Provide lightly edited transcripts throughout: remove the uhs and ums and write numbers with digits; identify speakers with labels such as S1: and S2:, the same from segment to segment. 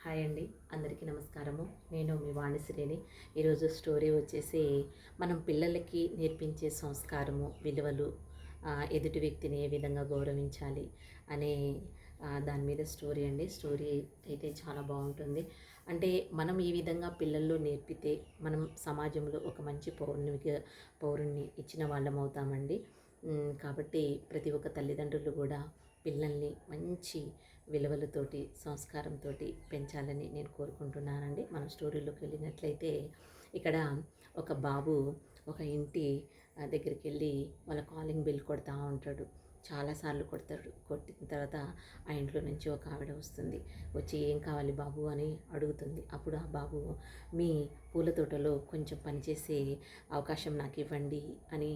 S1: Hi అండి, అందరికీ నమస్కారము. నేను మీ వాణిశ్రీని. ఈరోజు స్టోరీ వచ్చేసి మనం పిల్లలకి నేర్పించే సంస్కారము, విలువలు, ఎదుటి వ్యక్తిని ఏ విధంగా గౌరవించాలి అనే దాని మీద స్టోరీ అండి. స్టోరీ అయితే చాలా బాగుంటుంది. అంటే మనం ఈ విధంగా పిల్లల్లో నేర్పితే మనం సమాజంలో ఒక మంచి పౌరుణ్ణి ఇచ్చిన వాళ్ళం అవుతామండి. కాబట్టి ప్రతి ఒక్క తల్లిదండ్రులు కూడా పిల్లల్ని మంచి విలువలతోటి సంస్కారంతో పెంచాలని నేను కోరుకుంటున్నానండి. మన స్టోరీలోకి వెళ్ళినట్లయితే ఇక్కడ ఒక బాబు ఒక ఇంటి దగ్గరికి వెళ్ళి వాళ్ళ కాలింగ్ బెల్ కొడతా ఉంటాడు. చాలాసార్లు కొడతాడు. కొట్టిన తర్వాత ఆ ఇంట్లో నుంచి ఒక ఆవిడ వస్తుంది. వచ్చి ఏం కావాలి బాబు అని అడుగుతుంది. అప్పుడు ఆ బాబు మీ పూల తోటలో కొంచెం పనిచేసే అవకాశం నాకు ఇవ్వండి అని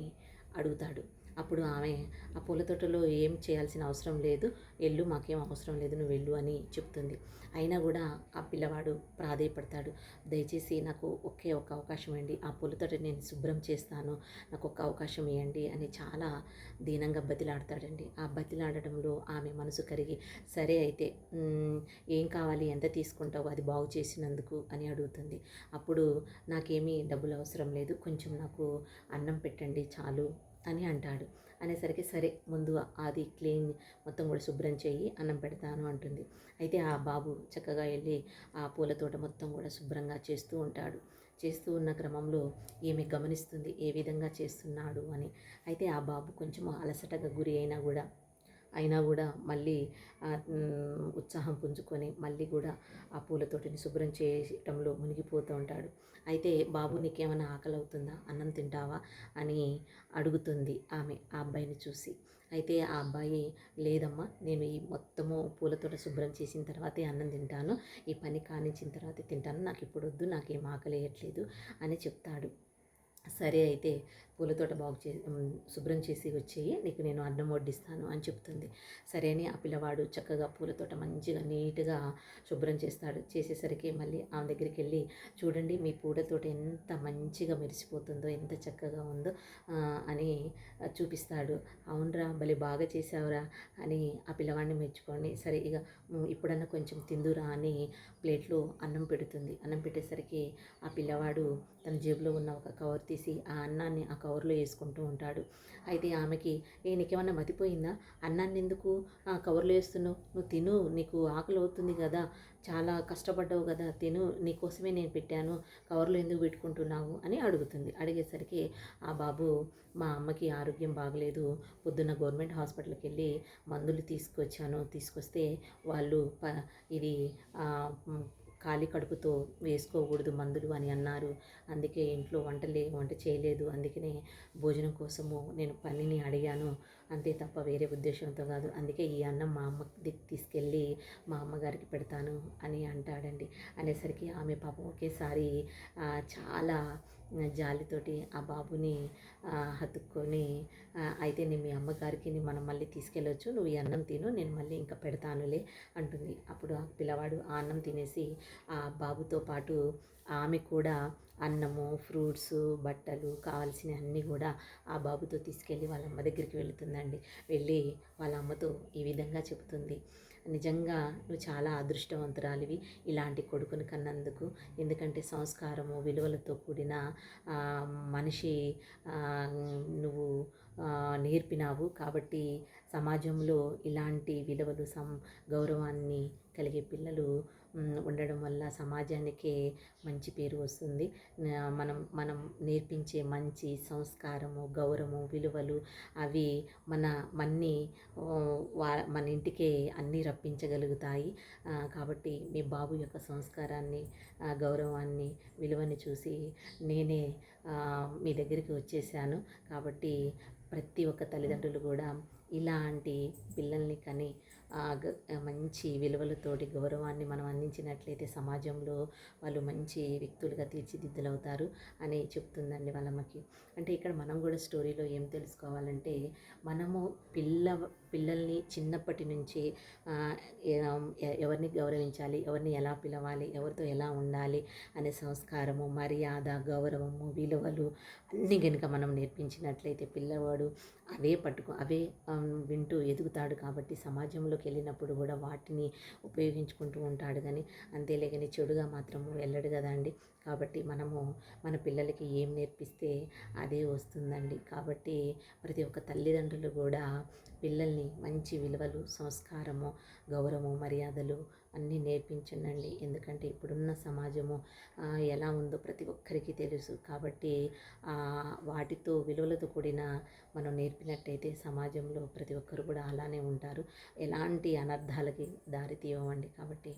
S1: అడుగుతాడు. అప్పుడు ఆమె ఆ పూల తోటలో ఏం చేయాల్సిన అవసరం లేదు, వెళ్ళు, మాకేం అవసరం లేదు, నువ్వు వెళ్ళు అని చెప్తుంది. అయినా కూడా ఆ పిల్లవాడు ప్రాధేయపడతాడు. దయచేసి నాకు ఒకే ఒక అవకాశం ఇవ్వండి, ఆ పూల తోట నేను శుభ్రం చేస్తాను, నాకు ఒక అవకాశం ఇవ్వండి అని చాలా దీనంగా బతిలాడతాడండి. ఆ బతిలాడడంలో ఆమె మనసు కరిగి సరే అయితే ఏం కావాలి, ఎంత తీసుకుంటావు అది బాగు చేసినందుకు అని అడుగుతుంది. అప్పుడు నాకేమీ డబ్బులు అవసరం లేదు, కొంచెం నాకు అన్నం పెట్టండి చాలు అని అంటాడు. అనేసరికి సరే ముందు అది క్లీన్ మొత్తం కూడా శుభ్రం చేయి, అన్నం పెడతాను అంటుంది. అయితే ఆ బాబు చక్కగా వెళ్ళి ఆ పూల తోట మొత్తం కూడా శుభ్రంగా చేస్తూ ఉంటాడు. చేస్తూ ఉన్న క్రమంలో ఈమె గమనిస్తుంది ఏ విధంగా చేస్తున్నాడు అని. అయితే ఆ బాబు కొంచెం అలసటగా గురి అయినా కూడా మళ్ళీ ఉత్సాహం పుంజుకొని మళ్ళీ కూడా ఆ పూలతోటిని శుభ్రం చేయటంలో మునిగిపోతూ ఉంటాడు. అయితే బాబు నీకేమైనా ఆకలి అవుతుందా, అన్నం తింటావా అని అడుగుతుంది ఆమె ఆ అబ్బాయిని చూసి. అయితే ఆ అబ్బాయి లేదమ్మా, నేను ఈ మొత్తము పూలతోట శుభ్రం చేసిన తర్వాతే అన్నం తింటాను, ఈ పని కానించిన తర్వాతే తింటాను, నాకు ఇప్పుడు వద్దు, నాకేం ఆకలి వేయట్లేదు అని చెప్తాడు. సరే అయితే పూలతోట శుభ్రం చేసి వచ్చేయి, నీకు నేను అన్నం వడ్డిస్తాను అని చెప్తుంది. సరే అని ఆ పిల్లవాడు చక్కగా పూలతోట మంచిగా నీట్గా శుభ్రం చేస్తాడు. చేసేసరికి మళ్ళీ ఆమె దగ్గరికి వెళ్ళి చూడండి మీ పూలతోట ఎంత మంచిగా మెరిసిపోతుందో, ఎంత చక్కగా ఉందో అని చూపిస్తాడు. అవునరా, భలే బాగా చేసావురా అని ఆ పిల్లవాడిని మెచ్చుకోండి. సరే ఇక ఇప్పుడన్నా కొంచెం తిందురా అని ప్లేట్లో అన్నం పెడుతుంది. అన్నం పెట్టేసరికి ఆ పిల్లవాడు తన జేబులో ఉన్న ఒక కవర్ తీసి ఆ అన్నాన్ని ఆ కవర్లో వేసుకుంటూ ఉంటాడు. అయితే ఆమెకి నీకేమన్నా మతిపోయిందా, అన్నాన్ని ఎందుకు కవర్లో వేస్తున్నావు, నువ్వు తిను, నీకు ఆకలి అవుతుంది కదా, చాలా కష్టపడ్డావు కదా, తిను, నీకోసమే నేను పెట్టాను, కవర్లో ఎందుకు పెట్టుకుంటున్నావు అని అడుగుతుంది. అడిగేసరికి ఆ బాబు మా అమ్మకి ఆరోగ్యం బాగలేదు, పొద్దున్న గవర్నమెంట్ హాస్పిటల్కి వెళ్ళి మందులు తీసుకొస్తే వాళ్ళు ఇది ఖాళీ కడుపుతో వేసుకోకూడదు మందులు అని అన్నారు. అందుకే ఇంట్లో వంట చేయలేదు, అందుకనే భోజనం కోసము నేను పనిని అడిగాను, అంతే తప్ప వేరే ఉద్దేశంతో కాదు. అందుకే ఈ అన్నం మా అమ్మకి తీసుకెళ్ళి మా అమ్మగారికి పెడతాను అని అంటాడండి. అనేసరికి ఆమె పాపం ఒకేసారి చాలా జాలితోటి ఆ బాబుని హత్తుక్కొని అయితే నేను మీ అమ్మగారికి మనం మళ్ళీ తీసుకెళ్ళొచ్చు, నువ్వు ఈ అన్నం తిను, నేను మళ్ళీ ఇంకా పెడతానులే అంటుంది. అప్పుడు ఆ పిల్లవాడు ఆ అన్నం తినేసి ఆ బాబుతో పాటు ఆమె కూడా అన్నము, ఫ్రూట్స్, బట్టలు కావాల్సినవి అన్నీ కూడా ఆ బాబుతో తీసుకెళ్ళి వాళ్ళ అమ్మ దగ్గరికి వెళుతుందండి. వెళ్ళి వాళ్ళ అమ్మతో ఈ విధంగా చెబుతుంది, నిజంగా నువ్వు చాలా అదృష్టవంతురాలివి ఇలాంటి కొడుకుని కన్నందుకు. ఎందుకంటే సంస్కారము, విలువలతో కూడిన మనిషి నువ్వు నేర్పినావు. కాబట్టి సమాజంలో ఇలాంటి విలువలు, గౌరవాన్ని కలిగే పిల్లలు ఉండడం వల్ల సమాజానికే మంచి పేరు వస్తుంది. మనం నేర్పించే మంచి సంస్కారము, గౌరవము, విలువలు అవి మన్ని మన ఇంటికే అన్నీ రప్పించగలుగుతాయి. కాబట్టి మీ బాబు యొక్క సంస్కారాన్ని, గౌరవాన్ని, విలువని చూసి నేనే మీ దగ్గరికి వచ్చేసాను. కాబట్టి ప్రతి ఒక్క తల్లిదండ్రులు కూడా ఇలాంటి పిల్లల్ని కని మంచి విలువలతోటి గౌరవాన్ని మనం అందించినట్లయితే సమాజంలో వాళ్ళు మంచి వ్యక్తులుగా తీర్చిదిద్దులవుతారు అని చెప్తుందండి వాళ్ళమ్మకి. అంటే ఇక్కడ మనం కూడా స్టోరీలో ఏం తెలుసుకోవాలంటే, మనము పిల్లల్ని చిన్నప్పటి నుంచి ఆహ్, ఎవరిని గౌరవించాలి, ఎవరిని ఎలా పిలవాలి, ఎవరితో ఎలా ఉండాలి అనే సంస్కారము, మర్యాద, గౌరవము, విలువలు అన్నీ గనుక మనం నేర్పించినట్లయితే పిల్లవాడు అవే వింటూ ఎదుగుతాడు. కాబట్టి సమాజంలోకి వెళ్ళినప్పుడు కూడా వాటిని ఉపయోగించుకుంటూ ఉంటాడు కానీ అంతేలే కానీ చెడుగా మాత్రము వెళ్ళడు కదండి. కాబట్టి మనము మన పిల్లలకి ఏం నేర్పిస్తే అదే వస్తుందండి. కాబట్టి ప్రతి ఒక్క తల్లిదండ్రులు కూడా పిల్లల్ని మంచి విలువలు, సంస్కారము, గౌరవము, మర్యాదలు అన్నీ నేర్పించండి. ఎందుకంటే ఇప్పుడున్న సమాజము ఎలా ఉందో ప్రతి ఒక్కరికి తెలుసు. కాబట్టి వాటితో విలువలతో కూడిన మనం నేర్పినట్టయితే సమాజంలో ప్రతి ఒక్కరు కూడా అలానే ఉంటారు. ఎలాంటి అనర్థాలకి దారి తీయవండి. కాబట్టి